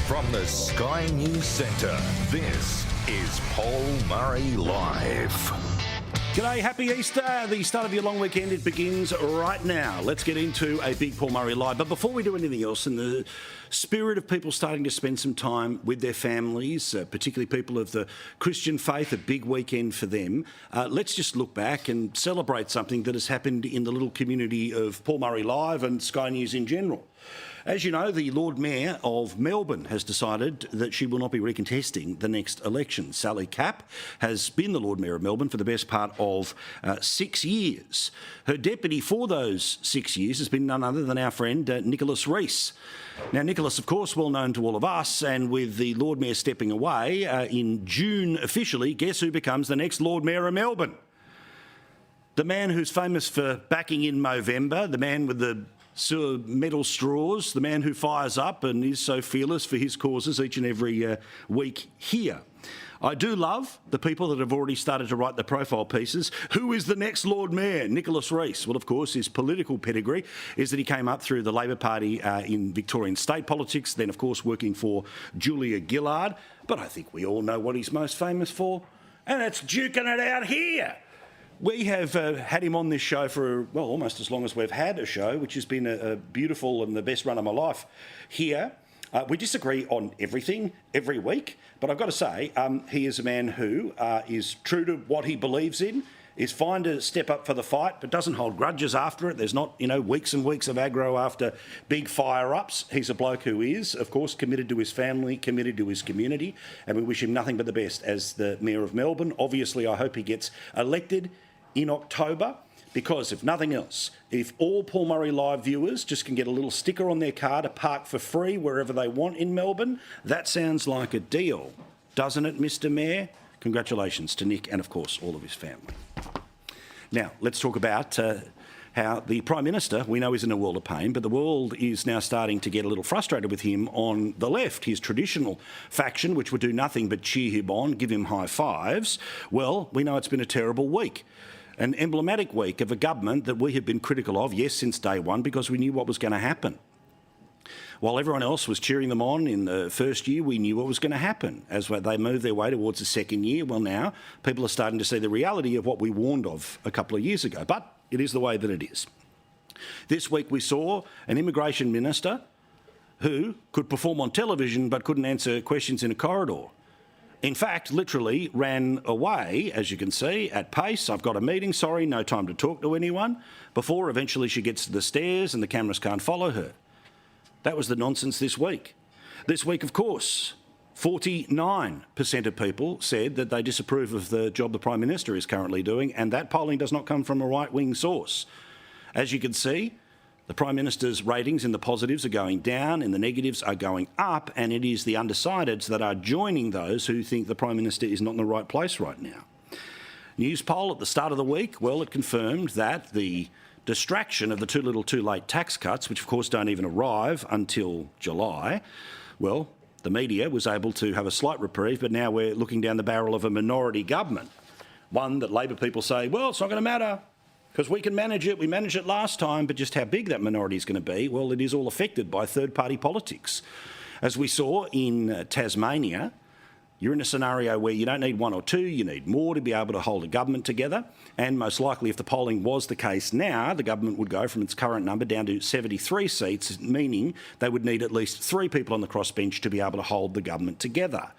From the Sky News Centre, this is Paul Murray Live. G'day, happy Easter. The start of your long weekend, it begins right now. Let's get into a big Paul Murray Live. But before we do anything else, in the spirit of people starting to spend some time with their families, particularly people of the Christian faith, a big weekend for them, let's just look back and celebrate something that has happened in the little community of Paul Murray Live and Sky News in general. As you know, the Lord Mayor of Melbourne has decided that she will not be recontesting the next election. Sally Capp has been the Lord Mayor of Melbourne for the best part of 6 years. Her deputy for those 6 years has been none other than our friend Nicholas Rees. Now, Nicholas, of course, well known to all of us, and with the Lord Mayor stepping away in June officially, guess who becomes the next Lord Mayor of Melbourne? The man who's famous for backing in Movember, the man with the metal straws, the man who fires up and is so fearless for his causes each and every week here. I do love the people that have already started to write the profile pieces. Who is the next Lord Mayor? Nicholas Rees. Well, of course, his political pedigree is that he came up through the Labor Party in Victorian state politics, then, of course, working for Julia Gillard. But I think we all know what he's most famous for, and it's duking it out here. We have had him on this show for, well, almost as long as we've had a show, which has been a beautiful and the best run of my life here. We disagree on everything every week, but I've got to say, he is a man who is true to what he believes in, is fine to step up for the fight, but doesn't hold grudges after it. There's not, weeks and weeks of aggro after big fire-ups. He's a bloke who is, of course, committed to his family, committed to his community, and we wish him nothing but the best as the Mayor of Melbourne. Obviously, I hope he gets elected in October, because if nothing else, if all Paul Murray Live viewers just can get a little sticker on their car to park for free wherever they want in Melbourne, that sounds like a deal, doesn't it, Mr. Mayor? Congratulations to Nick and, of course, all of his family. Now, let's talk about how the Prime Minister, we know, is in a world of pain, but the world is now starting to get a little frustrated with him on the left. His traditional faction, which would do nothing but cheer him on, give him high fives. Well, we know it's been a terrible week. An emblematic week of a government that we have been critical of, yes, since day one, because we knew what was going to happen. While everyone else was cheering them on in the first year, we knew what was going to happen. As they moved their way towards the second year, well, now people are starting to see the reality of what we warned of a couple of years ago. But it is the way that it is. This week we saw an immigration minister who could perform on television but couldn't answer questions in a corridor. In fact, literally ran away, as you can see, at pace. I've got a meeting, sorry, no time to talk to anyone, before eventually she gets to the stairs and the cameras can't follow her. That was the nonsense this week. This week, of course, 49% of people said that they disapprove of the job the Prime Minister is currently doing, and that polling does not come from a right-wing source. As you can see, the Prime Minister's ratings in the positives are going down and the negatives are going up, and it is the undecideds that are joining those who think the Prime Minister is not in the right place right now. News poll at the start of the week, well, it confirmed that the distraction of the too little too late tax cuts, which of course don't even arrive until July, well, the media was able to have a slight reprieve, but now we're looking down the barrel of a minority government. One that Labor people say, well, it's not going to matter, because we can manage it. We managed it last time, but just how big that minority is going to be, well, it is all affected by third-party politics. As we saw in Tasmania, you're in a scenario where you don't need one or two, you need more to be able to hold a government together. And most likely, if the polling was the case now, the government would go from its current number down to 73 seats, meaning they would need at least 3 people on the crossbench to be able to hold the government together.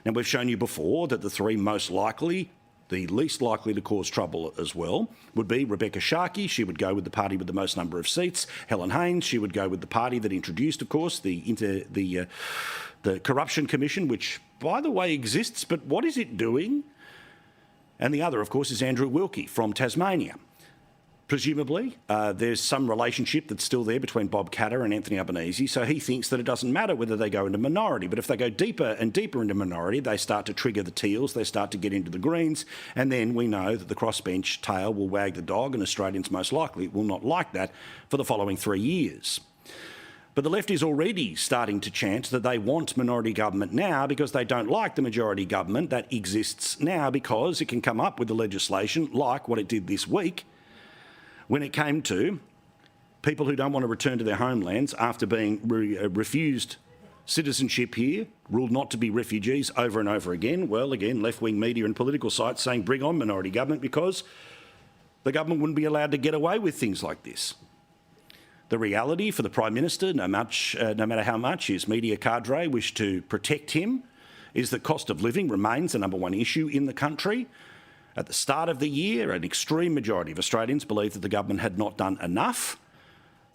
Now, we've shown you before that the 3 most likely, the least likely to cause trouble as well, would be Rebecca Sharkey. She would go with the party with the most number of seats. Helen Haines, she would go with the party that introduced, of course, the Corruption Commission, which, by the way, exists, but what is it doing? And the other, of course, is Andrew Wilkie from Tasmania. Presumably, there's some relationship that's still there between Bob Katter and Anthony Albanese, so he thinks that it doesn't matter whether they go into minority, but if they go deeper and deeper into minority, they start to trigger the Teals, they start to get into the Greens, and then we know that the crossbench tail will wag the dog, and Australians most likely will not like that for the following 3 years. But the left is already starting to chant that they want minority government now because they don't like the majority government that exists now, because it can come up with the legislation like what it did this week, when it came to people who don't want to return to their homelands after being refused citizenship here, ruled not to be refugees over and over again. Well, again, left-wing media and political sites saying bring on minority government because the government wouldn't be allowed to get away with things like this. The reality for the Prime Minister, no matter how much his media cadre wish to protect him, is that cost of living remains the number one issue in the country. At the start of the year, an extreme majority of Australians believed that the government had not done enough.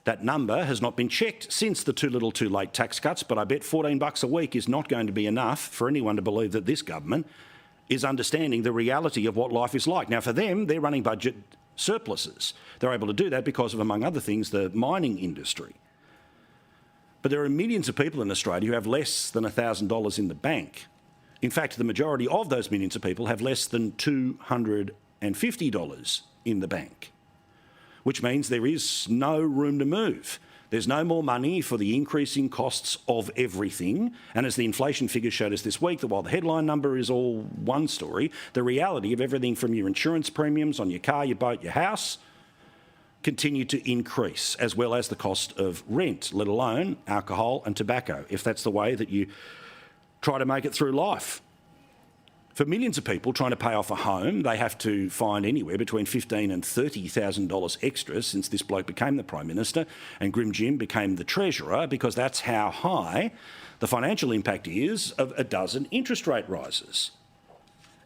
That number has not been checked since the too little too late tax cuts, but I bet $14 a week is not going to be enough for anyone to believe that this government is understanding the reality of what life is like. Now, for them, they're running budget surpluses. They're able to do that because of, among other things, the mining industry. But there are millions of people in Australia who have less than $1,000 in the bank. In fact, the majority of those millions of people have less than $250 in the bank, which means there is no room to move. There's no more money for the increasing costs of everything. And as the inflation figures showed us this week, that while the headline number is all one story, the reality of everything from your insurance premiums on your car, your boat, your house, continue to increase, as well as the cost of rent, let alone alcohol and tobacco, if that's the way that you try to make it through life. For millions of people trying to pay off a home, they have to find anywhere between $15,000 and $30,000 extra since this bloke became the Prime Minister and Grim Jim became the Treasurer, because that's how high the financial impact is of a dozen interest rate rises.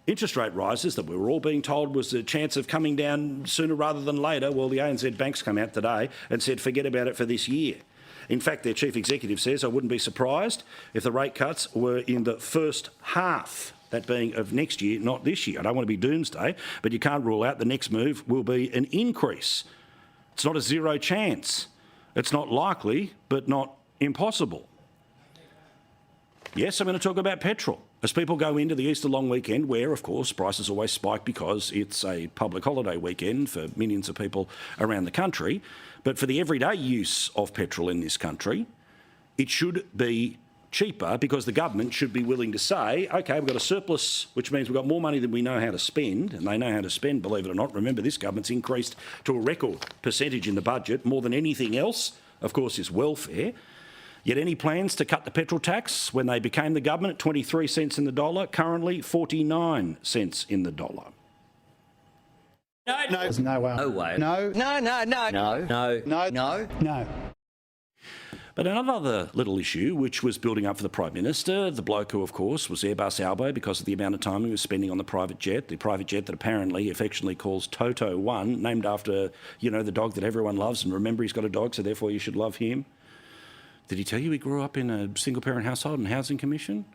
Interest rate rises that we were all being told was a chance of coming down sooner rather than later. Well, the ANZ banks come out today and said forget about it for this year. In fact, their chief executive says, I wouldn't be surprised if the rate cuts were in the first half, that being of next year, not this year. I don't want to be doomsday, but you can't rule out the next move will be an increase. It's not a zero chance. It's not likely, but not impossible. Yes, I'm going to talk about petrol. As people go into the Easter long weekend, where, of course, prices always spike because it's a public holiday weekend for millions of people around the country, but for the everyday use of petrol in this country, it should be cheaper because the government should be willing to say, OK, we've got a surplus, which means we've got more money than we know how to spend, and they know how to spend, believe it or not. Remember, this government's increased to a record percentage in the budget. More than anything else, of course, is welfare. Yet any plans to cut the petrol tax when they became the government at 23 cents in the dollar, currently 49 cents in the dollar. No. There's no way. No way. No. No. No. But another little issue which was building up for the Prime Minister, the bloke who, of course, was Airbus Albo because of the amount of time he was spending on the private jet that apparently affectionately calls Toto One, named after, the dog that everyone loves. And remember, he's got a dog, so therefore you should love him. Did he tell you he grew up in a single-parent household and housing commission?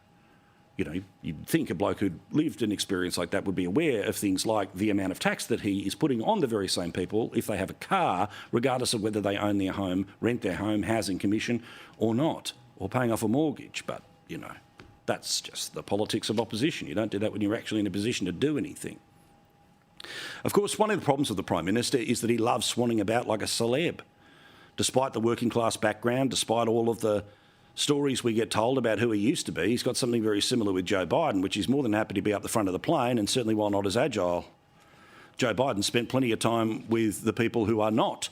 You'd think a bloke who'd lived an experience like that would be aware of things like the amount of tax that he is putting on the very same people if they have a car, regardless of whether they own their home, rent their home, housing commission or not, or paying off a mortgage. But, that's just the politics of opposition. You don't do that when you're actually in a position to do anything. Of course, one of the problems of the Prime Minister is that he loves swanning about like a celeb. Despite the working class background, despite all of the stories we get told about who he used to be, he's got something very similar with Joe Biden, which he's more than happy to be up the front of the plane, and certainly while not as agile. Joe Biden spent plenty of time with the people who are not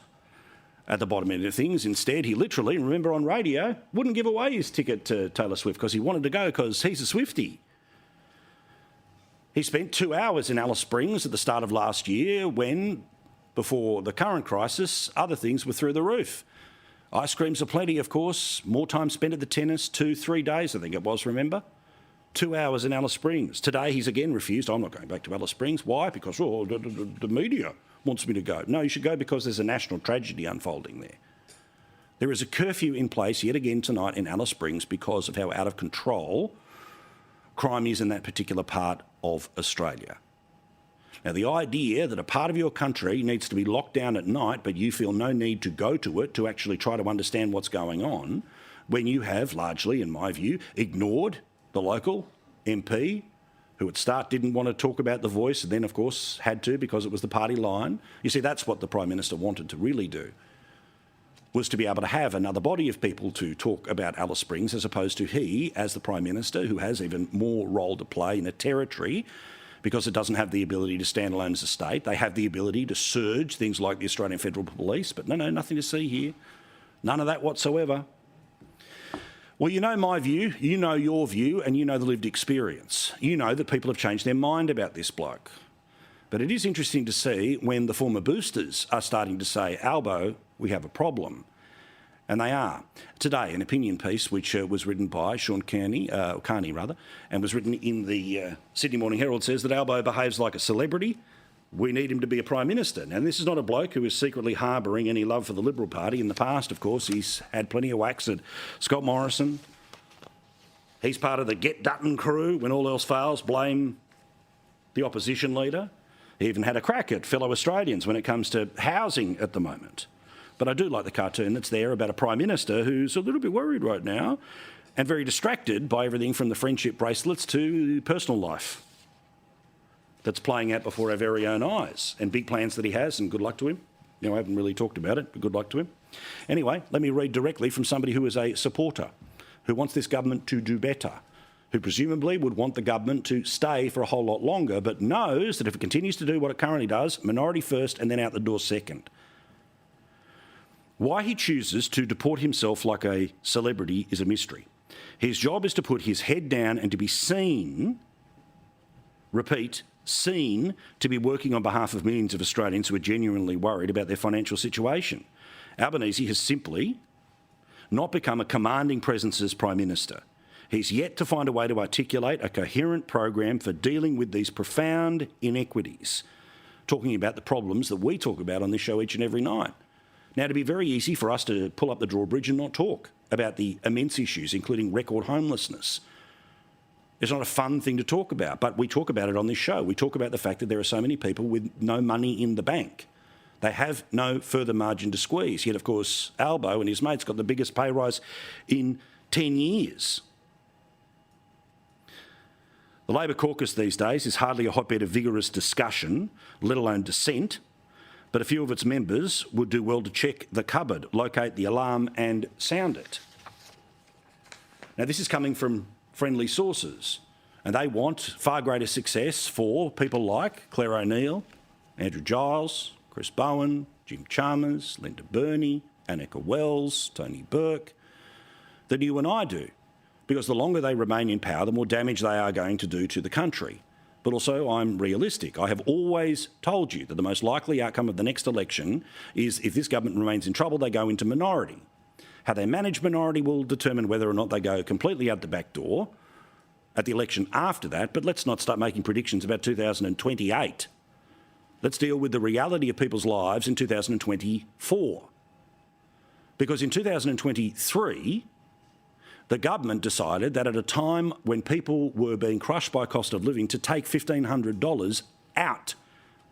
at the bottom end of things. Instead, he literally, remember on radio, wouldn't give away his ticket to Taylor Swift because he wanted to go because he's a Swiftie. He spent 2 hours in Alice Springs at the start of last year when, before the current crisis, other things were through the roof. Ice creams aplenty, of course. More time spent at the tennis, 2-3 days, I think it was, remember? 2 hours in Alice Springs. Today, he's again refused. I'm not going back to Alice Springs. Why? Because the media wants me to go. No, you should go because there's a national tragedy unfolding there. There is a curfew in place yet again tonight in Alice Springs because of how out of control crime is in that particular part of Australia. Now, the idea that a part of your country needs to be locked down at night, but you feel no need to go to it to actually try to understand what's going on, when you have largely, in my view, ignored the local MP, who at start didn't want to talk about The Voice and then, of course, had to because it was the party line. You see, that's what the Prime Minister wanted to really do, was to be able to have another body of people to talk about Alice Springs, as opposed to he, as the Prime Minister, who has even more role to play in a territory because it doesn't have the ability to stand alone as a state. They have the ability to surge things like the Australian Federal Police, but no, nothing to see here. None of that whatsoever. Well, you know my view, you know your view, and you know the lived experience. You know that people have changed their mind about this bloke. But it is interesting to see when the former boosters are starting to say, Albo, we have a problem. And they are. Today, an opinion piece which was written by Sean Kearney, and was written in the Sydney Morning Herald says that Albo behaves like a celebrity. We need him to be a Prime Minister. Now, this is not a bloke who is secretly harbouring any love for the Liberal Party. In the past, of course, he's had plenty of whacks at Scott Morrison. He's part of the Get Dutton crew. When all else fails, blame the opposition leader. He even had a crack at fellow Australians when it comes to housing at the moment. But I do like the cartoon that's there about a Prime Minister who's a little bit worried right now and very distracted by everything from the friendship bracelets to personal life that's playing out before our very own eyes, and big plans that he has, and good luck to him. You know, I haven't really talked about it, but good luck to him. Anyway, let me read directly from somebody who is a supporter, who wants this government to do better, who presumably would want the government to stay for a whole lot longer, but knows that if it continues to do what it currently does, minority first and then out the door second. Why he chooses to deport himself like a celebrity is a mystery. His job is to put his head down and to be seen, repeat, seen to be working on behalf of millions of Australians who are genuinely worried about their financial situation. Albanese has simply not become a commanding presence as Prime Minister. He's yet to find a way to articulate a coherent program for dealing with these profound inequities, talking about the problems that we talk about on this show each and every night. Now, it'd be very easy for us to pull up the drawbridge and not talk about the immense issues, including record homelessness. It's not a fun thing to talk about, but we talk about it on this show. We talk about the fact that there are so many people with no money in the bank. They have no further margin to squeeze. Yet, of course, Albo and his mates got the biggest pay rise in 10 years. The Labor caucus these days is hardly a hotbed of vigorous discussion, let alone dissent, but a few of its members would do well to check the cupboard, locate the alarm and sound it. Now, this is coming from friendly sources, and they want far greater success for people like Claire O'Neill, Andrew Giles, Chris Bowen, Jim Chalmers, Linda Burney, Annika Wells, Tony Burke, than you and I do, because the longer they remain in power, the more damage they are going to do to the country. But also, I'm realistic. I have always told you that the most likely outcome of the next election is if this government remains in trouble, they go into minority. How they manage minority will determine whether or not they go completely out the back door at the election after that, but let's not start making predictions about 2028. Let's deal with the reality of people's lives in 2024. Because in 2023, the government decided that at a time when people were being crushed by cost of living to take $1,500 out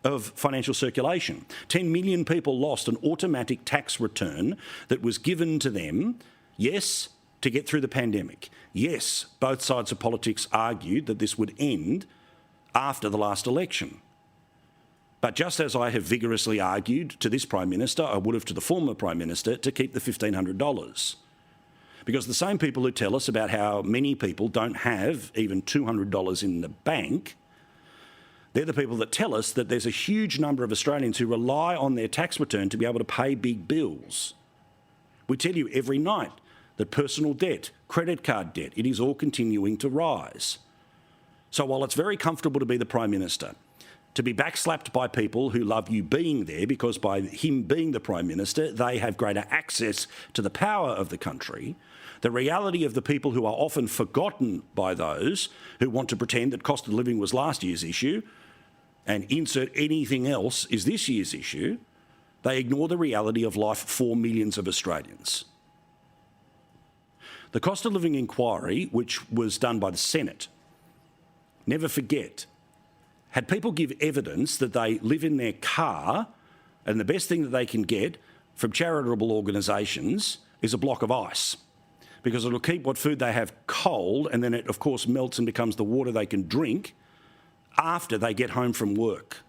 of financial circulation. 10 million people lost an automatic tax return that was given to them, yes, to get through the pandemic. Yes, both sides of politics argued that this would end after the last election. But just as I have vigorously argued to this Prime Minister, I would have to the former Prime Minister to keep the $1,500. Because the same people who tell us about how many people don't have even $200 in the bank, they're the people that tell us that there's a huge number of Australians who rely on their tax return to be able to pay big bills. We tell you every night that personal debt, credit card debt, it is all continuing to rise. So while it's very comfortable to be the Prime Minister, to be backslapped by people who love you being there because by him being the Prime Minister, they have greater access to the power of the country, the reality of the people who are often forgotten by those who want to pretend that cost of living was last year's issue and insert anything else is this year's issue, they ignore the reality of life for millions of Australians. The cost of living inquiry, which was done by the Senate, never forget, had people give evidence that they live in their car and the best thing that they can get from charitable organisations is a block of ice, because it'll keep what food they have cold and then it, of course, melts and becomes the water they can drink after they get home from work.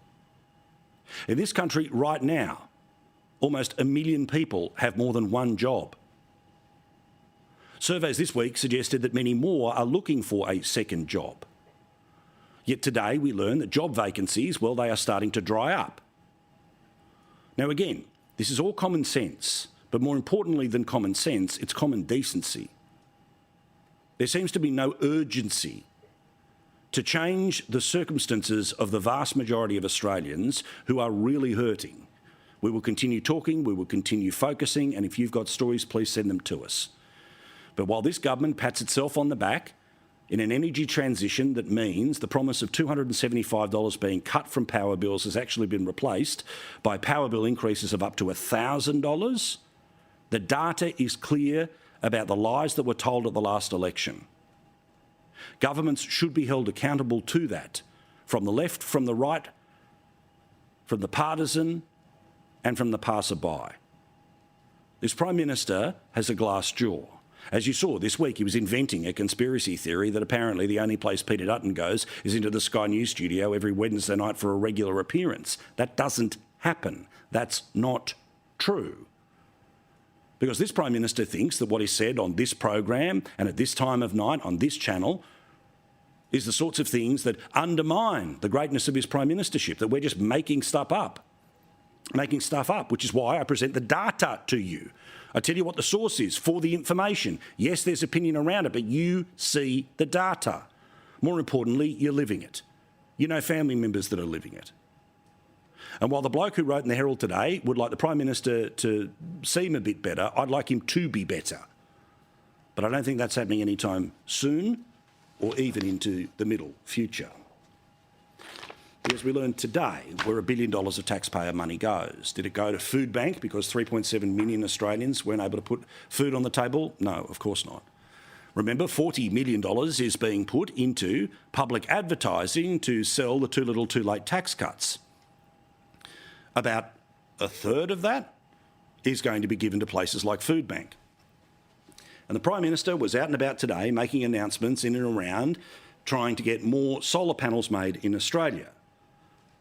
In this country right now, almost 1 million people have more than one job. Surveys this week suggested that many more are looking for a second job. Yet today we learn that job vacancies, well, they are starting to dry up. Now again, this is all common sense, but more importantly than common sense, it's common decency. There seems to be no urgency to change the circumstances of the vast majority of Australians who are really hurting. We will continue talking, we will continue focusing, and if you've got stories, please send them to us. But while this government pats itself on the back in an energy transition that means the promise of $275 being cut from power bills has actually been replaced by power bill increases of up to $1,000, the data is clear about the lies that were told at the last election. Governments should be held accountable to that, from the left, from the right, from the partisan and from the passerby. This Prime Minister has a glass jaw. As you saw this week, he was inventing a conspiracy theory that apparently the only place Peter Dutton goes is into the Sky News studio every Wednesday night for a regular appearance. That doesn't happen. That's not true. Because this Prime Minister thinks that what is said on this program and at this time of night on this channel is the sorts of things that undermine the greatness of his Prime Ministership, that we're just making stuff up, which is why I present the data to you. I tell you what the source is for the information. Yes, there's opinion around it, but you see the data. More importantly, you're living it. You know family members that are living it. And while the bloke who wrote in the Herald today would like the Prime Minister to seem a bit better, I'd like him to be better. But I don't think that's happening anytime soon or even into the middle future. As we learned today, where $1 billion of taxpayer money goes. Did it go to Food Bank because 3.7 million Australians weren't able to put food on the table? No, of course not. Remember, $40 million is being put into public advertising to sell the too little too late tax cuts. About a third of that is going to be given to places like Food Bank. And the Prime Minister was out and about today making announcements in and around trying to get more solar panels made in Australia.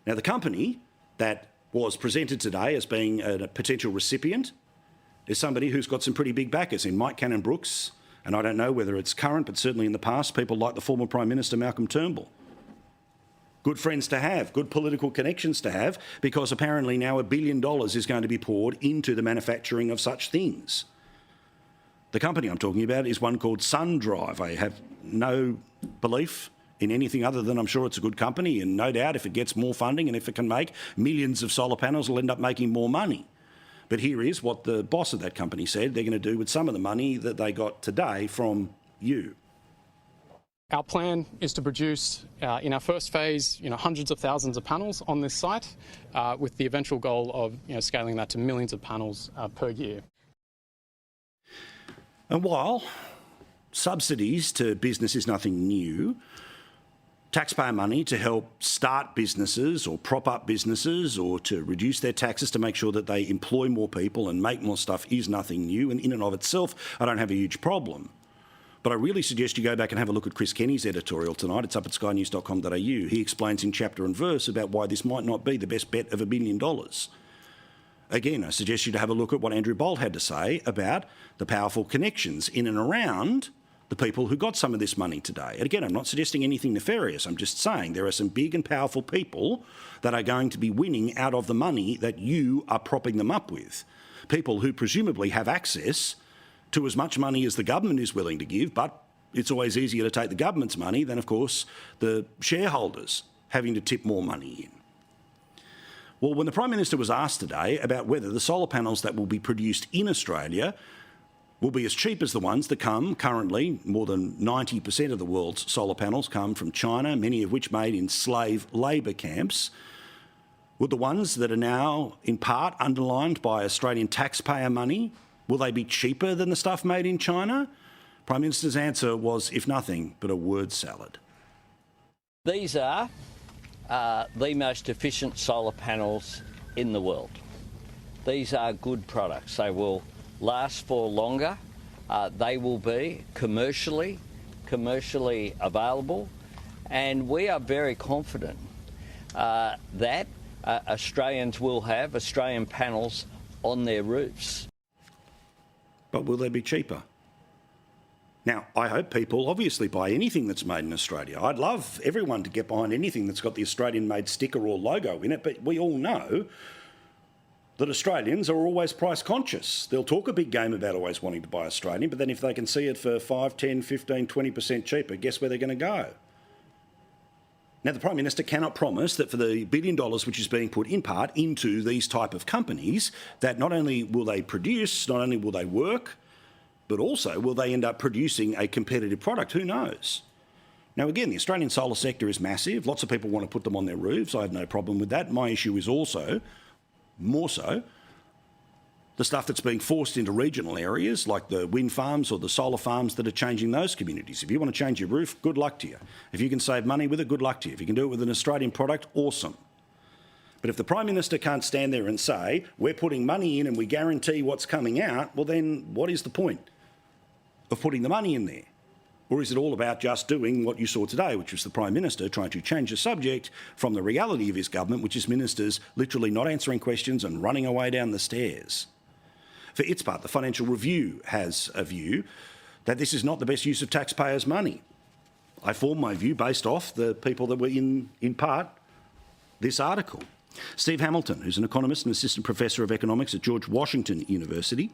Now, the company that was presented today as being a potential recipient is somebody who's got some pretty big backers in Mike Cannon-Brookes, and I don't know whether it's current, but certainly in the past, people like the former Prime Minister Malcolm Turnbull. Good friends to have, good political connections to have, because apparently now $1 billion is going to be poured into the manufacturing of such things. The company I'm talking about is one called SunDrive. I have no belief in anything other than I'm sure it's a good company, and no doubt if it gets more funding and if it can make millions of solar panels, it'll end up making more money. But here is what the boss of that company said they're going to do with some of the money that they got today from you. Our plan is to produce, in our first phase, hundreds of thousands of panels on this site, with the eventual goal of scaling that to millions of panels per year. And while subsidies to business is nothing new, taxpayer money to help start businesses or prop up businesses or to reduce their taxes to make sure that they employ more people and make more stuff is nothing new, and in and of itself I don't have a huge problem. But I really suggest you go back and have a look at Chris Kenny's editorial tonight. It's up at skynews.com.au. He explains in chapter and verse about why this might not be the best bet of $1 billion. Again, I suggest you to have a look at what Andrew Bolt had to say about the powerful connections in and around the people who got some of this money today. And again, I'm not suggesting anything nefarious. I'm just saying there are some big and powerful people that are going to be winning out of the money that you are propping them up with. People who presumably have access to as much money as the government is willing to give, but it's always easier to take the government's money than, of course, the shareholders having to tip more money in. Well, when the Prime Minister was asked today about whether the solar panels that will be produced in Australia will be as cheap as the ones that come currently, more than 90% of the world's solar panels come from China, many of which made in slave labour camps. Will the ones that are now in part underlined by Australian taxpayer money, will they be cheaper than the stuff made in China? Prime Minister's answer was, if nothing, but a word salad. These are the most efficient solar panels in the world. These are good products. They will last for longer. They will be commercially available, and we are very confident that Australians will have Australian panels on their roofs. But will they be cheaper? Now, I hope people obviously buy anything that's made in Australia. I'd love everyone to get behind anything that's got the Australian-made sticker or logo in it, but we all know that Australians are always price conscious. They'll talk a big game about always wanting to buy Australian, but then if they can see it for 5, 10, 15, 20% cheaper, guess where they're going to go? Now, the Prime Minister cannot promise that for the $1 billion which is being put in part into these type of companies, that not only will they produce, not only will they work, but also will they end up producing a competitive product? Who knows? Now, again, the Australian solar sector is massive. Lots of people want to put them on their roofs. I have no problem with that. My issue is also, more so, the stuff that's being forced into regional areas like the wind farms or the solar farms that are changing those communities. If you want to change your roof, good luck to you. If you can save money with it, good luck to you. If you can do it with an Australian product, awesome. But if the Prime Minister can't stand there and say, we're putting money in and we guarantee what's coming out, well then what is the point of putting the money in there? Or is it all about just doing what you saw today, which was the Prime Minister trying to change the subject from the reality of his government, which is ministers literally not answering questions and running away down the stairs? For its part, the Financial Review has a view that this is not the best use of taxpayers' money. I formed my view based off the people that were in part, this article. Steve Hamilton, who's an economist and assistant professor of economics at George Washington University,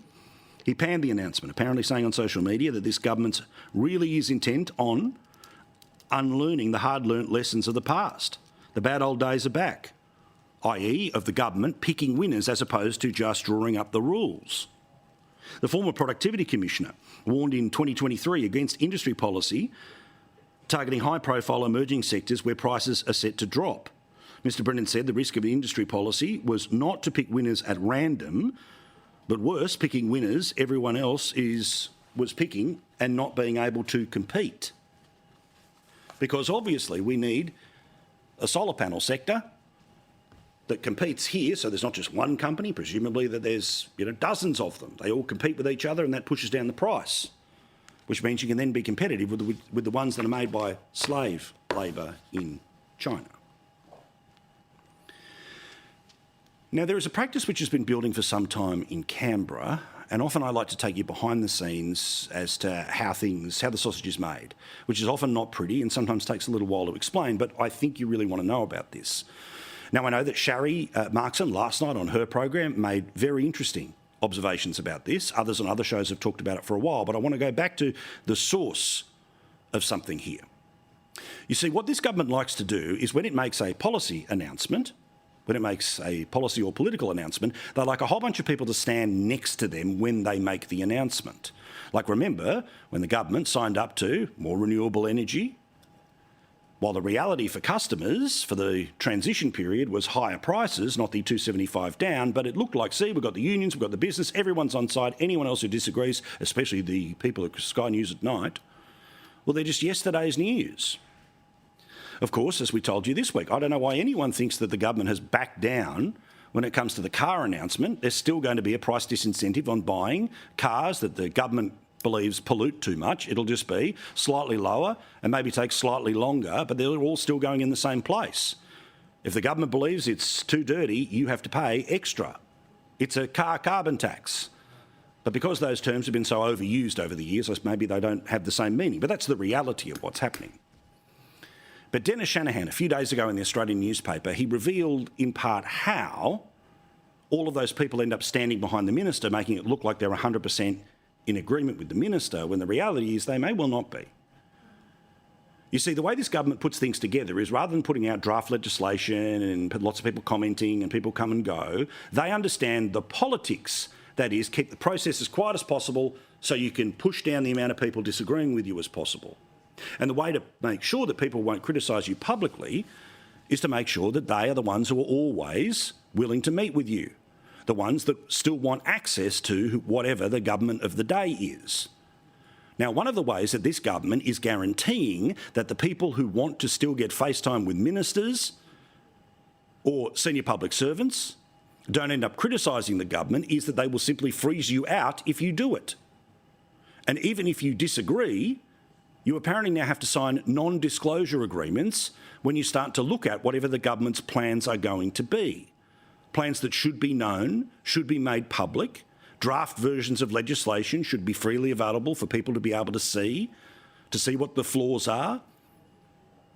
he panned the announcement, apparently saying on social media that this government really is intent on unlearning the hard-learnt lessons of the past. The bad old days are back, i.e. of the government picking winners as opposed to just drawing up the rules. The former Productivity Commissioner warned in 2023 against industry policy targeting high-profile emerging sectors where prices are set to drop. Mr Brennan said the risk of the industry policy was not to pick winners at random, but worse, picking winners everyone else was picking and not being able to compete. Because obviously we need a solar panel sector that competes here, so there's not just one company, presumably that there's dozens of them. They all compete with each other and that pushes down the price, which means you can then be competitive with the ones that are made by slave labour in China. Now, there is a practice which has been building for some time in Canberra, and often I like to take you behind the scenes as to how the sausage is made, which is often not pretty and sometimes takes a little while to explain, but I think you really want to know about this. Now, I know that Shari Markson last night on her program made very interesting observations about this. Others on other shows have talked about it for a while, but I want to go back to the source of something here. You see, what this government likes to do is when it makes a policy announcement, when it makes a policy or political announcement, they like a whole bunch of people to stand next to them when they make the announcement. Like, remember, when the government signed up to more renewable energy, while the reality for customers for the transition period was higher prices, not the $2.75 down, but it looked like, see, we've got the unions, we've got the business, everyone's on side, anyone else who disagrees, especially the people at Sky News at night, well, they're just yesterday's news. Of course, as we told you this week, I don't know why anyone thinks that the government has backed down when it comes to the car announcement. There's still going to be a price disincentive on buying cars that the government believes pollute too much. It'll just be slightly lower and maybe take slightly longer, but they're all still going in the same place. If the government believes it's too dirty, you have to pay extra. It's a car carbon tax. But because those terms have been so overused over the years, maybe they don't have the same meaning. But that's the reality of what's happening. But Dennis Shanahan, a few days ago in the Australian newspaper, he revealed in part how all of those people end up standing behind the minister, making it look like they're 100% in agreement with the minister, when the reality is they may well not be. You see, the way this government puts things together is rather than putting out draft legislation and lots of people commenting and people come and go, they understand the politics. That is, keep the process as quiet as possible so you can push down the amount of people disagreeing with you as possible. And the way to make sure that people won't criticise you publicly is to make sure that they are the ones who are always willing to meet with you, the ones that still want access to whatever the government of the day is. Now, one of the ways that this government is guaranteeing that the people who want to still get FaceTime with ministers or senior public servants don't end up criticising the government is that they will simply freeze you out if you do it. And even if you disagree, you apparently now have to sign non-disclosure agreements when you start to look at whatever the government's plans are going to be. Plans that should be known, should be made public. Draft versions of legislation should be freely available for people to be able to see what the flaws are.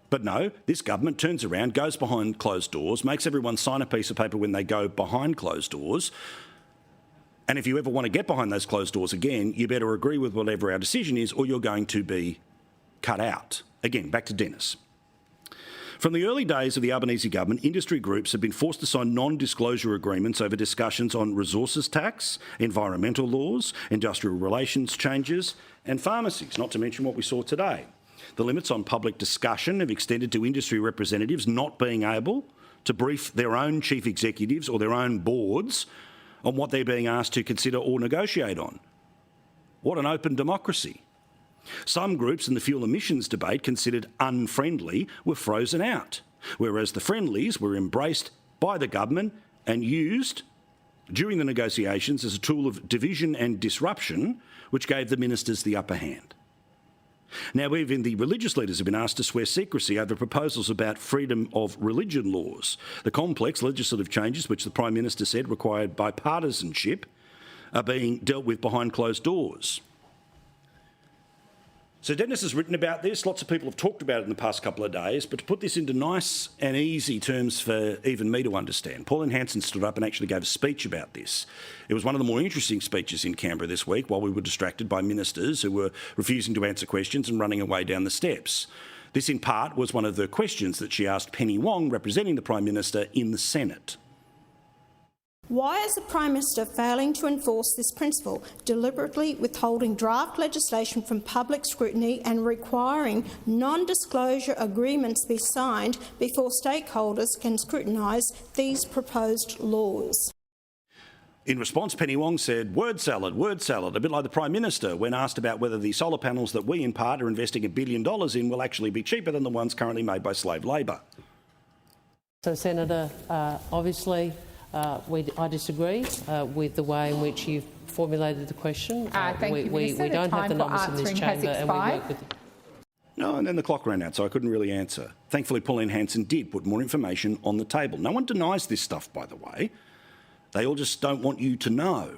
But no, this government turns around, goes behind closed doors, makes everyone sign a piece of paper when they go behind closed doors. And if you ever want to get behind those closed doors again, you better agree with whatever our decision is, or you're going to be cut out. Again, back to Dennis. From the early days of the Albanese government, industry groups have been forced to sign non-disclosure agreements over discussions on resources tax, environmental laws, industrial relations changes and pharmacies, not to mention what we saw today. The limits on public discussion have extended to industry representatives not being able to brief their own chief executives or their own boards on what they're being asked to consider or negotiate on. What an open democracy. Some groups in the fuel emissions debate considered unfriendly were frozen out, whereas the friendlies were embraced by the government and used during the negotiations as a tool of division and disruption, which gave the ministers the upper hand. Now, even the religious leaders have been asked to swear secrecy over proposals about freedom of religion laws. The complex legislative changes, which the Prime Minister said required bipartisanship, are being dealt with behind closed doors. So Dennis has written about this. Lots of people have talked about it in the past couple of days, but to put this into nice and easy terms for even me to understand, Pauline Hanson stood up and actually gave a speech about this. It was one of the more interesting speeches in Canberra this week while we were distracted by ministers who were refusing to answer questions and running away down the steps. This, in part, was one of the questions that she asked Penny Wong, representing the Prime Minister, in the Senate. Why is the Prime Minister failing to enforce this principle, deliberately withholding draft legislation from public scrutiny and requiring non-disclosure agreements be signed before stakeholders can scrutinise these proposed laws? In response, Penny Wong said, word salad, a bit like the Prime Minister when asked about whether the solar panels that we in part are investing $1 billion in will actually be cheaper than the ones currently made by slave labour. So, Senator, obviously I disagree with the way in which you've formulated the question. Thank you, Minister. We don't have the numbers in this chamber and we work with... No, and then the clock ran out, so I couldn't really answer. Thankfully, Pauline Hanson did put more information on the table. No one denies this stuff, by the way. They all just don't want you to know.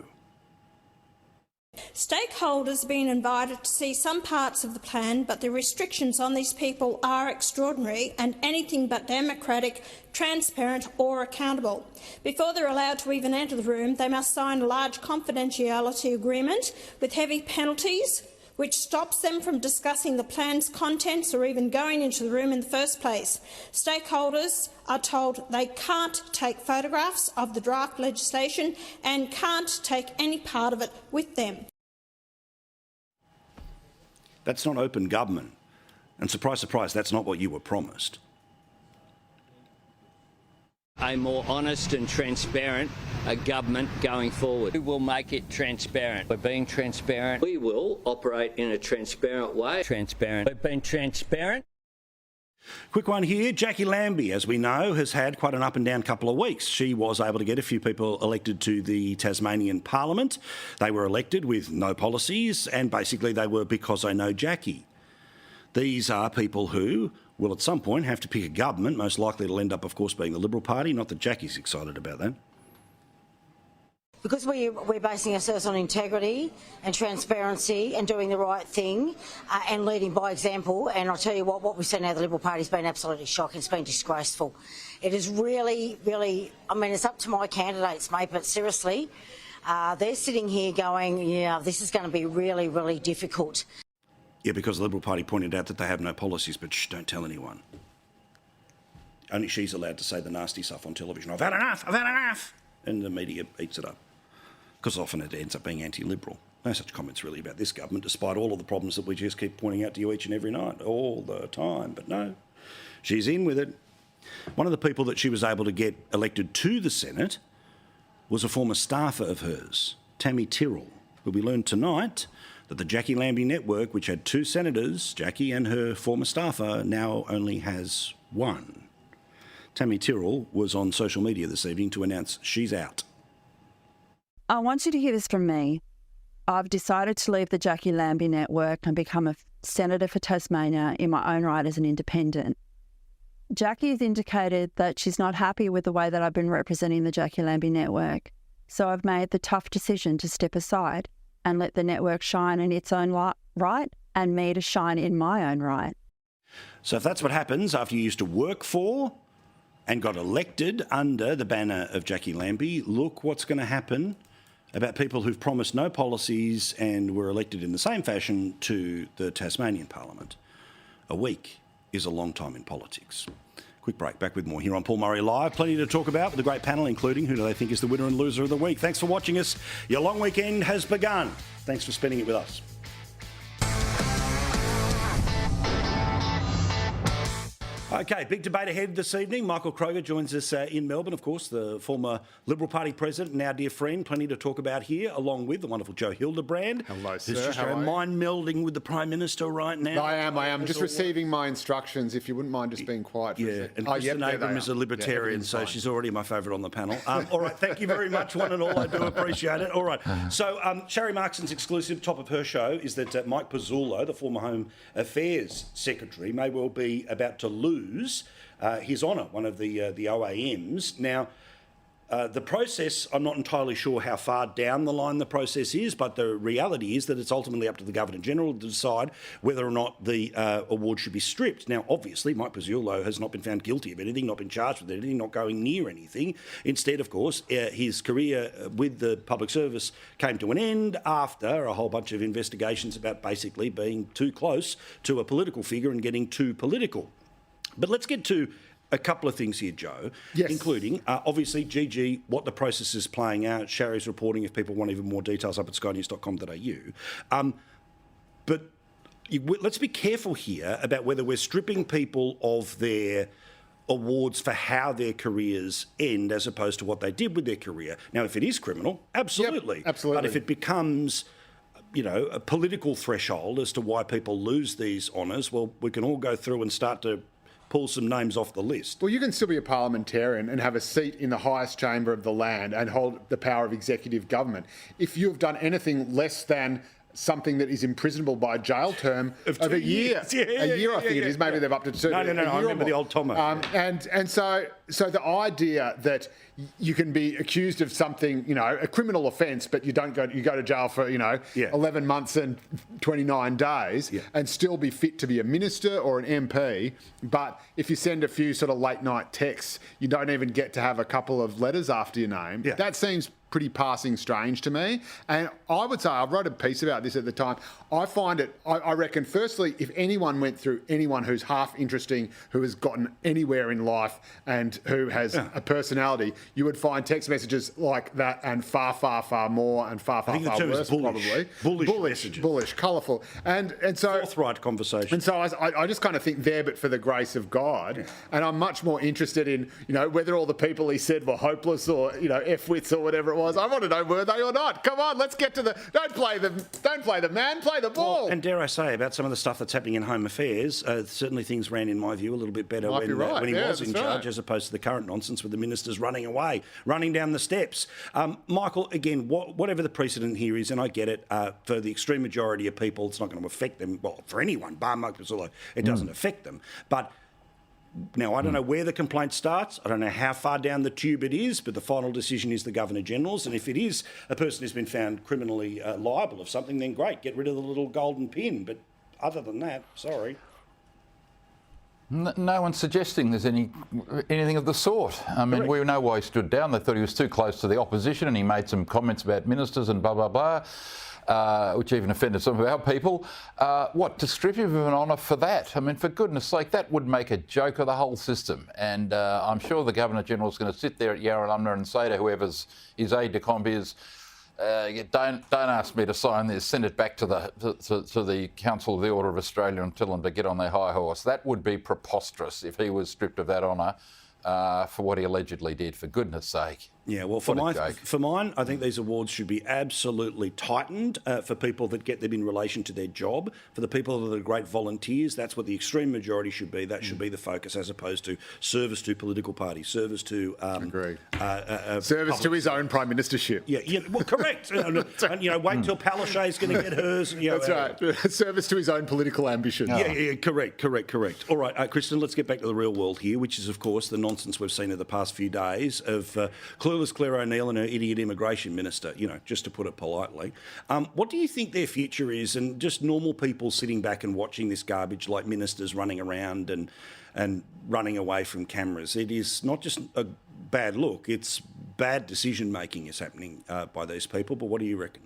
Stakeholders have been invited to see some parts of the plan, but the restrictions on these people are extraordinary and anything but democratic, transparent or accountable. Before they're allowed to even enter the room, they must sign a large confidentiality agreement with heavy penalties, which stops them from discussing the plan's contents or even going into the room in the first place. Stakeholders are told they can't take photographs of the draft legislation and can't take any part of it with them. That's not open government. And surprise, surprise, that's not what you were promised. A more honest and transparent government going forward. We will make it transparent. We're being transparent. We will operate in a transparent way. Transparent. We've been transparent. Quick one here. Jackie Lambie, as we know, has had quite an up and down couple of weeks. She was able to get a few people elected to the Tasmanian Parliament. They were elected with no policies, and basically they were because I know Jackie. These are people who will at some point have to pick a government, most likely it'll end up, of course, being the Liberal Party. Not that Jackie's excited about that. Because we're basing ourselves on integrity and transparency and doing the right thing and leading by example. And I'll tell you what we've seen out of the Liberal Party has been absolutely shocking. It's been disgraceful. It is really, really, I mean, it's up to my candidates, mate, but seriously, they're sitting here going, yeah, this is going to be really, really difficult. Yeah, because the Liberal Party pointed out that they have no policies, but shh, don't tell anyone. Only she's allowed to say the nasty stuff on television. I've had enough! And the media eats it up. Because often it ends up being anti-Liberal. No such comments really about this government, despite all of the problems that we just keep pointing out to you each and every night, all the time. But no, she's in with it. One of the people that she was able to get elected to the Senate was a former staffer of hers, Tammy Tyrrell, who we learned tonight that the Jackie Lambie network, which had 2 senators, Jackie and her former staffer, now only has 1. Tammy Tyrrell was on social media this evening to announce she's out. I want you to hear this from me. I've decided to leave the Jackie Lambie network and become a senator for Tasmania in my own right as an independent. Jackie has indicated that she's not happy with the way that I've been representing the Jackie Lambie network, so I've made the tough decision to step aside and let the network shine in its own right and me to shine in my own right. So if that's what happens after you used to work for and got elected under the banner of Jackie Lambie, look what's going to happen about people who've promised no policies and were elected in the same fashion to the Tasmanian Parliament. A week is a long time in politics. Quick break. Back with more here on Paul Murray Live. Plenty to talk about with a great panel, including who do they think is the winner and loser of the week. Thanks for watching us. Your long weekend has begun. Thanks for spending it with us. Okay, big debate ahead this evening. Michael Kroger joins us in Melbourne, of course, the former Liberal Party president and our dear friend. Plenty to talk about here, along with the wonderful Joe Hildebrand. Hello, sir. Who's just mind melding with the Prime Minister right now. I am. Just receiving my instructions, if you wouldn't mind just being quiet for a second. And Kristen Abram is a libertarian, so she's already my favourite on the panel. All right, thank you very much, one and all. I do appreciate it. All right, so Sharri Markson's exclusive top of her show is that Mike Pezzullo, the former Home Affairs Secretary, may well be about to lose his honour, one of the OAMs. Now, the process, I'm not entirely sure how far down the line the process is, but the reality is that it's ultimately up to the Governor-General to decide whether or not the award should be stripped. Now, obviously, Mike Pezzullo has not been found guilty of anything, not been charged with anything, not going near anything. Instead, of course, his career with the public service came to an end after a whole bunch of investigations about basically being too close to a political figure and getting too political. But let's get to a couple of things here, Joe, including, obviously, GG, what the process is playing out. Sharri's reporting, if people want even more details, up at skynews.com.au. But let's be careful here about whether we're stripping people of their awards for how their careers end as opposed to what they did with their career. Now, if it is criminal, absolutely. Yep, absolutely. But if it becomes, a political threshold as to why people lose these honours, well, we can all go through and start to pull some names off the list. Well, you can still be a parliamentarian and have a seat in the highest chamber of the land and hold the power of executive government. If you've done anything less than something that is imprisonable by a jail term of a year. A year, I think it is. Maybe they've up to two. No, I remember the old Tomo. And so the idea that you can be accused of something, a criminal offence, but you go to jail for 11 months and 29 days and still be fit to be a minister or an MP. But if you send a few sort of late night texts, you don't even get to have a couple of letters after your name. Yeah. That seems pretty passing strange to me. And I would say, I wrote a piece about this at the time, I find it, I reckon, firstly, if anyone went through anyone who's half interesting, who has gotten anywhere in life and who has a personality, you would find text messages like that and far, far, far more and far, far, far worse, probably. Bullish, colourful. And so... Forthright conversation. And so I just kind of think there, but for the grace of God. Yeah. And I'm much more interested in, whether all the people he said were hopeless or, F-wits or whatever it was. I want to know, were they or not? Come on, let's get to don't play the man, play the ball. Well, and dare I say, about some of the stuff that's happening in Home Affairs, certainly things ran, in my view, a little bit better when he was in charge, as opposed to the current nonsense with the ministers running away, running down the steps. Michael, again, whatever the precedent here is, and I get it, for the extreme majority of people, it's not going to affect them. Well, for anyone, bar Mike Pezzullo, it doesn't affect them. But now, I don't know where the complaint starts. I don't know how far down the tube it is, but the final decision is the Governor-General's. And if it is a person who's been found criminally liable of something, then great, get rid of the little golden pin. But other than that, sorry. No one's suggesting there's anything of the sort. I mean, we know why he stood down. They thought he was too close to the opposition and he made some comments about ministers and blah, blah, blah. Which even offended some of our people. To strip him of an honour for that? I mean, for goodness sake, that would make a joke of the whole system. And I'm sure the Governor-General is going to sit there at Yarralumna and say to whoever's his aide-de-camp is, don't ask me to sign this, send it back to the Council of the Order of Australia and tell them to get on their high horse. That would be preposterous if he was stripped of that honour for what he allegedly did, for goodness sake. Yeah, well, for mine, I think these awards should be absolutely tightened for people that get them in relation to their job. For the people that are great volunteers, that's what the extreme majority should be. That should be the focus, as opposed to service to political parties, service to... service to his own prime ministership. Yeah, well, correct. And, wait till Palaszczuk's going to get hers. That's right. Service to his own political ambition. Yeah, correct. All right, Kristen, let's get back to the real world here, which is, of course, the nonsense we've seen in the past few days of clearly well as Claire O'Neill and her idiot immigration minister, just to put it politely. What do you think their future is, and just normal people sitting back and watching this garbage, like ministers running around and running away from cameras? It is not just a bad look, it's bad decision-making is happening by these people. But what do you reckon?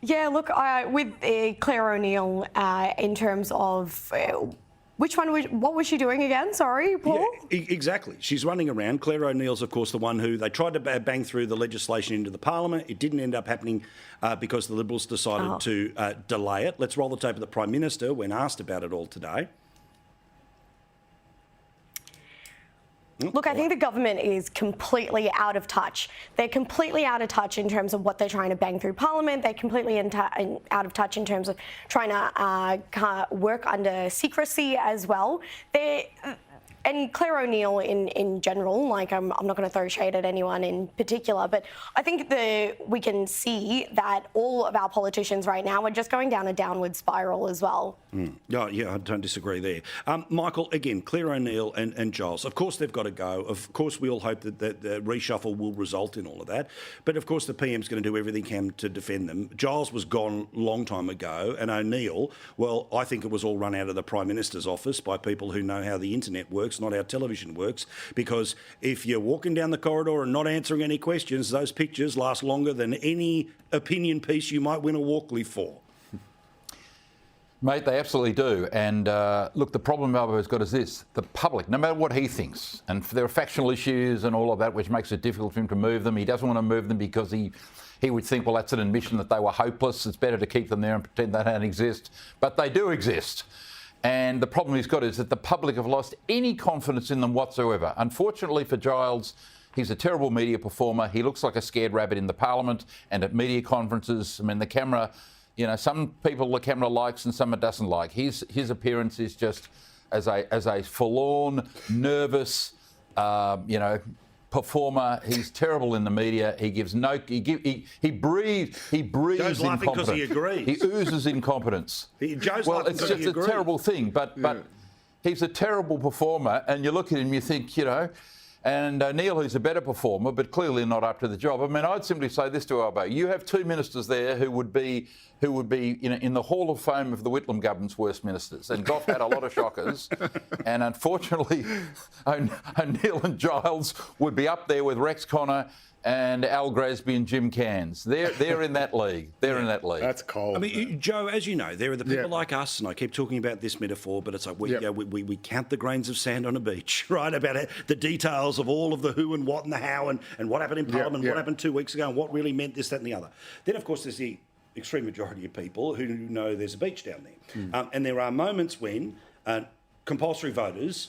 Yeah, look, with Claire O'Neill, in terms of what was she doing again? Sorry, Paul? Yeah, exactly. She's running around. Claire O'Neill's, of course, the one who they tried to bang through the legislation into the Parliament. It didn't end up happening because the Liberals decided to delay it. Let's roll the tape of the Prime Minister when asked about it all today. Look, I think the government is completely out of touch. They're completely out of touch in terms of what they're trying to bang through Parliament. They're completely out of touch in terms of trying to work under secrecy as well. And Claire O'Neill in general, like I'm not going to throw shade at anyone in particular, but I think we can see that all of our politicians right now are just going down a downward spiral as well. Yeah, I don't disagree there. Michael, again, Claire O'Neill and Giles, of course they've got to go. Of course we all hope that the reshuffle will result in all of that. But of course the PM's going to do everything he can to defend them. Giles was gone a long time ago, and O'Neill, well, I think it was all run out of the Prime Minister's office by people who know how the internet works, not how television works, because if you're walking down the corridor and not answering any questions, those pictures last longer than any opinion piece you might win a Walkley for. Mate, they absolutely do. And look, the problem Melbourne has got is this. The public, no matter what he thinks, and there are factional issues and all of that, which makes it difficult for him to move them. He doesn't want to move them because he would think, well, that's an admission that they were hopeless. It's better to keep them there and pretend they don't exist. But they do exist. And the problem he's got is that the public have lost any confidence in them whatsoever. Unfortunately for Giles, he's a terrible media performer. He looks like a scared rabbit in the Parliament and at media conferences. I mean, the camera, some people the camera likes and some it doesn't like. His appearance is just as a forlorn, nervous, performer. He's terrible in the media. He gives he breathes Joe's laughing because he agrees. He oozes incompetence. It's just a terrible thing. But he's a terrible performer, and you look at him, you think, and O'Neill, who's a better performer, but clearly not up to the job. I mean, I'd simply say this to Albo: you have two ministers there who would be in the Hall of Fame of the Whitlam government's worst ministers. And Gough had a lot of shockers, and unfortunately, O'Neill and Giles would be up there with Rex Connor and Al Grasby and Jim Cairns. They're in that league. They're in that league. That's cold. I mean, Joe, as you know, there are the people like us, and I keep talking about this metaphor, but it's like we count the grains of sand on a beach, right? About the details of all of the who and what and the how and what happened in Parliament, what happened 2 weeks ago, and what really meant this, that, and the other. Then, of course, there's the extreme majority of people who know there's a beach down there. And there are moments when compulsory voters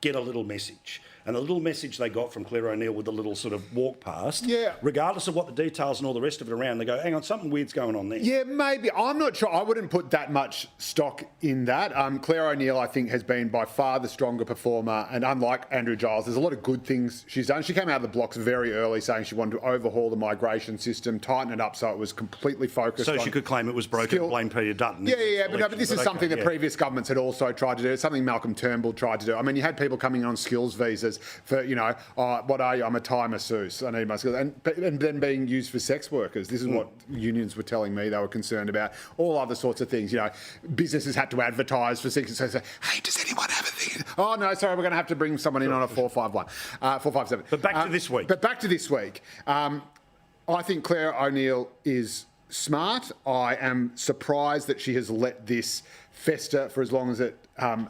get a little message. And the little message they got from Claire O'Neill with the little sort of walk past, regardless of what the details and all the rest of it around, they go, hang on, something weird's going on there. Yeah, maybe. I'm not sure. I wouldn't put that much stock in that. Claire O'Neill, I think, has been by far the stronger performer. And unlike Andrew Giles, there's a lot of good things she's done. She came out of the blocks very early saying she wanted to overhaul the migration system, tighten it up so it was completely focused on... So she could claim it was broken and blame Peter Dutton. But this is something that previous governments had also tried to do. It's something Malcolm Turnbull tried to do. I mean, you had people coming on skills visas for, what are you? I'm a Thai masseuse. I need my skills. And then being used for sex workers. This is what unions were telling me they were concerned about. All other sorts of things. Businesses had to advertise for sex. So say, hey, does anyone have a thing? Oh, no, sorry, we're going to have to bring someone in on a 457. But back to this week. I think Claire O'Neill is smart. I am surprised that she has let this fester for as long as it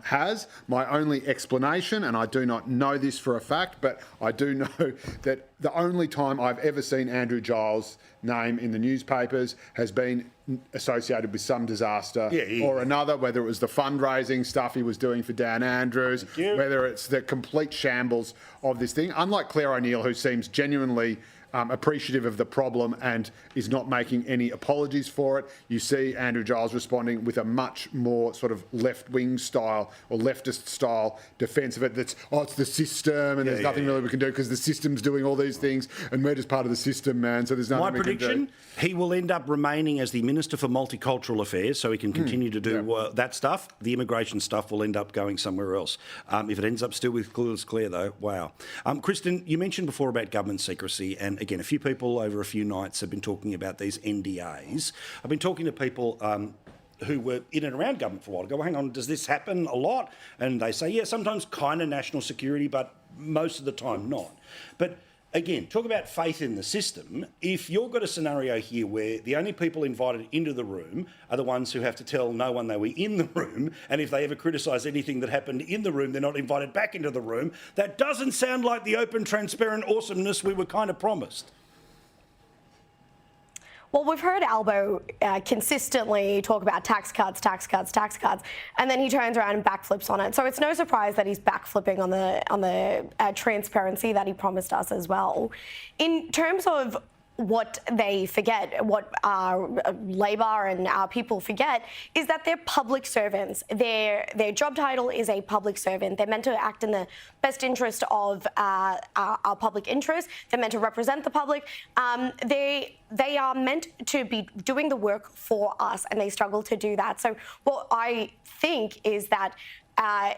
has. My only explanation, and I do not know this for a fact, but I do know that the only time I've ever seen Andrew Giles' name in the newspapers has been associated with some disaster or another, whether it was the fundraising stuff he was doing for Dan Andrews, whether it's the complete shambles of this thing. Unlike Claire O'Neill, who seems genuinely appreciative of the problem and is not making any apologies for it. You see Andrew Giles responding with a much more sort of left-wing style or leftist style defence of it. That's, it's the system and there's nothing really we can do because the system's doing all these things and we're just part of the system, man, so there's nothing we can do. My prediction, he will end up remaining as the Minister for Multicultural Affairs so he can continue to do that stuff. The immigration stuff will end up going somewhere else. If it ends up still with Claire, though, wow. Kristen, you mentioned before about government secrecy, and again, a few people over a few nights have been talking about these NDAs. I've been talking to people who were in and around government for a while. I go, well, hang on, does this happen a lot? And they say, yeah, sometimes kind of national security, but most of the time not. But again, talk about faith in the system. If you've got a scenario here where the only people invited into the room are the ones who have to tell no one they were in the room, and if they ever criticise anything that happened in the room, they're not invited back into the room, that doesn't sound like the open, transparent awesomeness we were kind of promised. Well, we've heard Albo consistently talk about tax cuts, and then he turns around and backflips on it. So it's no surprise that he's backflipping on the transparency that he promised us as well. In terms of what they forget, what our Labor and our people forget, is that they're public servants. Their job title is a public servant. They're meant to act in the best interest of our public interest. They're meant to represent the public. They are meant to be doing the work for us, and they struggle to do that. So what I think is that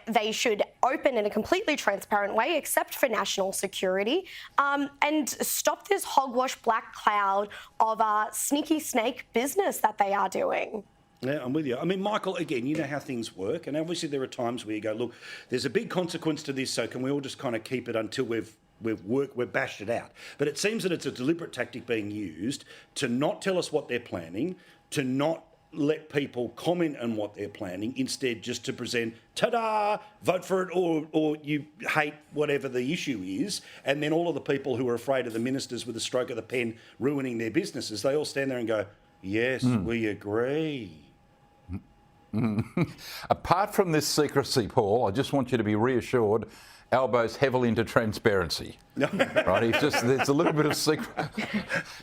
they should open in a completely transparent way, except for national security, and stop this hogwash black cloud of sneaky snake business that they are doing. Yeah, I'm with you. I mean, Michael, again, you know how things work, and obviously there are times where you go, look, there's a big consequence to this, so can we all just kind of keep it until we've bashed it out? But it seems that it's a deliberate tactic being used to not tell us what they're planning, to not let people comment on what they're planning, instead just to present, ta-da, vote for it, or you hate whatever the issue is, and then all of the people who are afraid of the ministers with a stroke of the pen ruining their businesses, they all stand there and go, yes, we agree. Apart from this secrecy, Paul, I just want you to be reassured Albo's heavily into transparency. Right? He's just, there's a little bit of secret.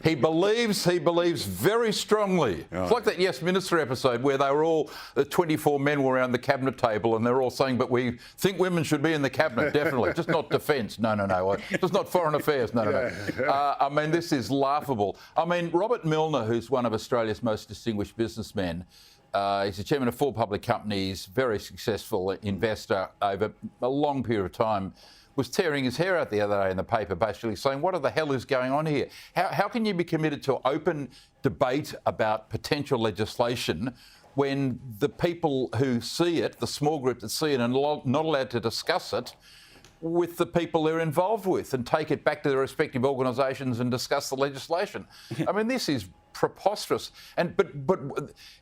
He believes very strongly. Oh. It's like that Yes Minister episode where they were all, the 24 men were around the cabinet table and they're all saying, but we think women should be in the cabinet, definitely. Just not defence. No. Just not foreign affairs. No. I mean, this is laughable. I mean, Robert Milner, who's one of Australia's most distinguished businessmen, he's the chairman of 4 public companies, very successful investor over a long period of time, was tearing his hair out the other day in the paper, basically saying, what the hell is going on here? How can you be committed to open debate about potential legislation when the people who see it, the small group that see it, are not allowed to discuss it with the people they're involved with and take it back to their respective organisations and discuss the legislation? I mean, this is preposterous. But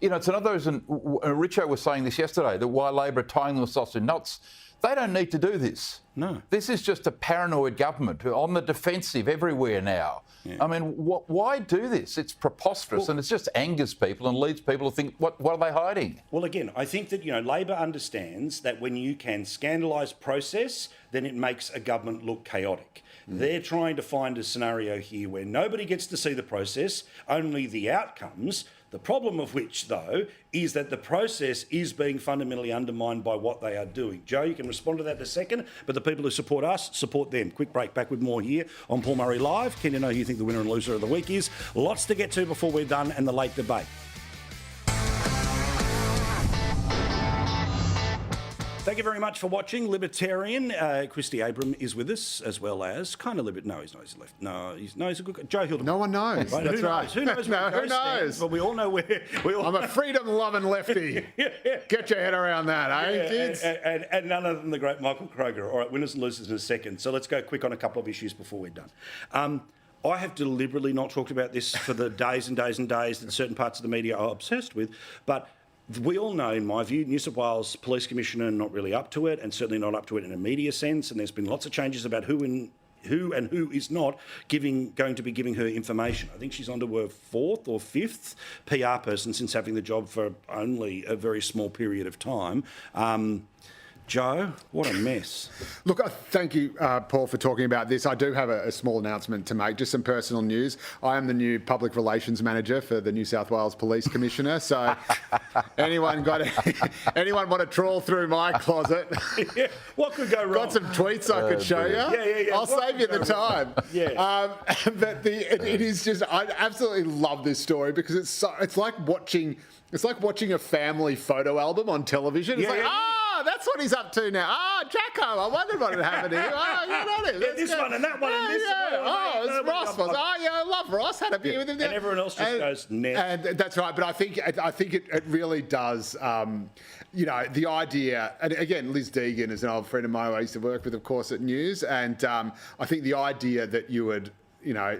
you know, it's another reason. Richo was saying this yesterday, that why Labor are tying themselves in knots. They don't need to do this. No. This is just a paranoid government on the defensive everywhere now. Yeah. I mean, why do this? It's preposterous, and it just angers people and leads people to think, what are they hiding? Well, again, I think that, you know, Labor understands that when you can scandalise process, then it makes a government look chaotic. They're trying to find a scenario here where nobody gets to see the process, only the outcomes. The problem of which, though, is that the process is being fundamentally undermined by what they are doing. Joe, you can respond to that in a second, but the people who support us, support them. Quick break, back with more here on Paul Murray Live. Keen to know who you think the winner and loser of the week is. Lots to get to before we're done, and the late debate. Thank you very much for watching. Libertarian Christy Abram is with us, as well as kind of no, he's not. He's left. No, he's a good guy. Joe Hildebrand. No one knows. Right? That's right. Who knows? Who knows? But we all know where. I'm a freedom-loving lefty. Get your head around that, eh, kids? And none other than the great Michael Kroger. All right, winners and losers in a second. So let's go quick on a couple of issues before we're done. I have deliberately not talked about this for the days and days and days that certain parts of the media are obsessed with, but we all know, in my view, New South Wales Police Commissioner not really up to it, and certainly not up to it in a media sense, and there's been lots of changes about who is not going to be giving her information. I think she's on to her 4th or 5th PR person since having the job for only a very small period of time. Joe, what a mess. Look, thank you, Paul, for talking about this. I do have a small announcement to make, just some personal news. I am the new Public Relations Manager for the New South Wales Police Commissioner, so anyone want to trawl through my closet? Yeah. What could go wrong? Got some tweets I could show you. Yeah. I'll save you the time. Yeah. But it is just, I absolutely love this story because it's like watching a family photo album on television. It's that's what he's up to now. Jacko, I wondered what had happened to him. This one and that one and this one. It's Ross. I love Ross. Had a beer with him. And everyone else just goes, net. And that's right. But I think it really does, the idea, and again, Liz Deegan is an old friend of mine who I used to work with, of course, at News. And I think the idea that you would,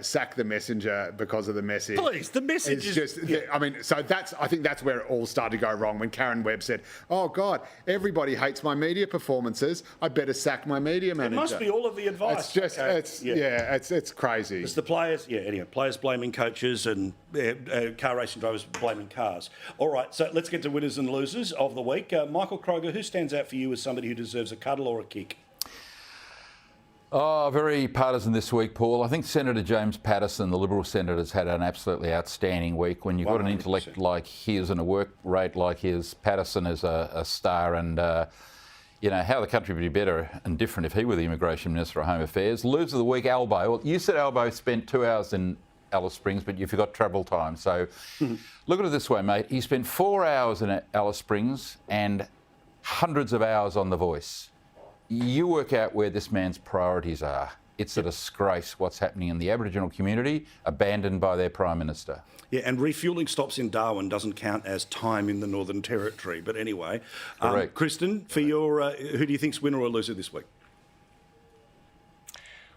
sack the messenger because of the message. Please, the message is just. Yeah. I mean, so I think that's where it all started to go wrong when Karen Webb said, "Oh God, everybody hates my media performances. I better sack my media manager." It must be all of the advice. It's just, it's crazy. It's the players. Yeah. Anyway, players blaming coaches and car racing drivers blaming cars. All right, so let's get to winners and losers of the week. Michael Kroger, who stands out for you as somebody who deserves a cuddle or a kick? Oh, very partisan this week, Paul. I think Senator James Paterson, the Liberal Senator, has had an absolutely outstanding week. When you've got an intellect like his and a work rate like his, Paterson is a star. And, how the country would be better and different if he were the Immigration Minister of Home Affairs. Loser of the week, Albo. Well, you said Albo spent 2 hours in Alice Springs, but you forgot travel time. So look at it this way, mate. He spent 4 hours in Alice Springs and hundreds of hours on The Voice. You work out where this man's priorities are. It's a disgrace what's happening in the Aboriginal community, abandoned by their Prime Minister. Yeah, and refuelling stops in Darwin doesn't count as time in the Northern Territory. But anyway, Kristen, for your, who do you think's winner or loser this week?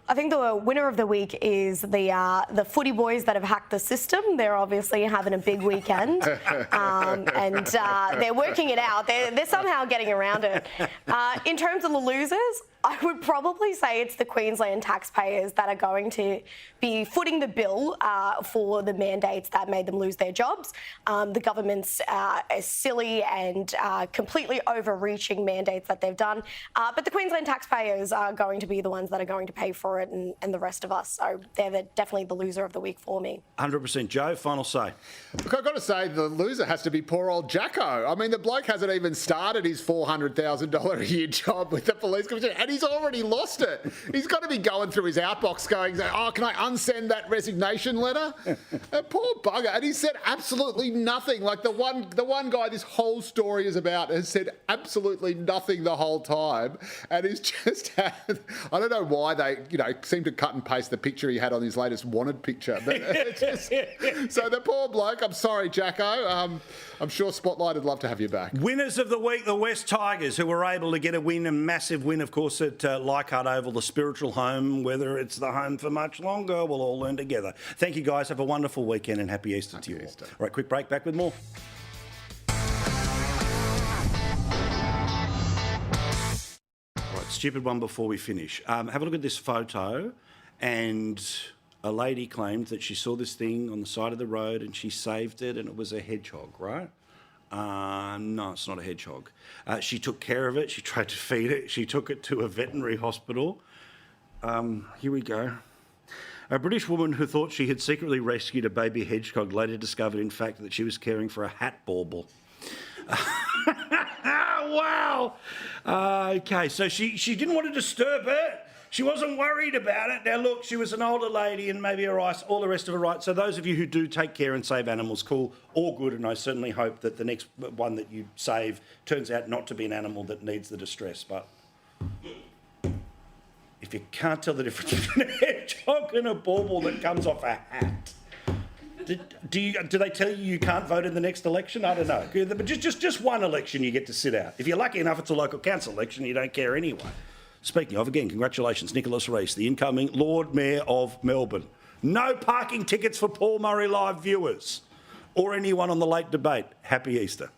I think the winner of the week is the footy boys that have hacked the system. They're obviously having a big weekend, and they're working it out. They're somehow getting around it. In terms of the losers, I would probably say it's the Queensland taxpayers that are going to be footing the bill for the mandates that made them lose their jobs. The government's silly and completely overreaching mandates that they've done. But the Queensland taxpayers are going to be the ones that are going to pay for it, and the rest of us. So they're definitely the loser of the week for me. 100%. Joe, final say. Look, I've got to say the loser has to be poor old Jacko. I mean, the bloke hasn't even started his $400,000 a year job with the police commissioner, and he's already lost it. He's got to be going through his outbox going, "Oh, can I unsend that resignation letter?" Poor bugger. And he said absolutely nothing. Like the one guy this whole story is about has said absolutely nothing the whole time. And he's just had, I don't know why they, seem to cut and paste the picture he had on his latest wanted picture. But so the poor bloke, I'm sorry, Jacko. I'm sure Spotlight would love to have you back. Winners of the week, the West Tigers, who were able to get a win, a massive win, of course, at Lighthearted Oval, the spiritual home. Whether it's the home for much longer, we'll all learn together. Thank you, guys. Have a wonderful weekend and happy Easter to you all. All right, quick break. Back with more. All right, stupid one before we finish. Have a look at this photo, and a lady claimed that she saw this thing on the side of the road and she saved it, and it was a hedgehog, right? No, it's not a hedgehog. She took care of it. She tried to feed it. She took it to a veterinary hospital. Here we go. A British woman who thought she had secretly rescued a baby hedgehog later discovered, in fact, that she was caring for a hat bauble. Wow. Okay, so she didn't want to disturb it. She wasn't worried about it. Now, look, she was an older lady and maybe all the rest of her right. So those of you who do take care and save animals, cool, all good, and I certainly hope that the next one that you save turns out not to be an animal that needs the distress. But if you can't tell the difference between a hedgehog and a bauble that comes off a hat, do they tell you can't vote in the next election? I don't know. But just one election you get to sit out. If you're lucky enough it's a local council election, you don't care anyway. Speaking of, again, congratulations, Nicholas Rees, the incoming Lord Mayor of Melbourne. No parking tickets for Paul Murray Live viewers or anyone on the late debate. Happy Easter.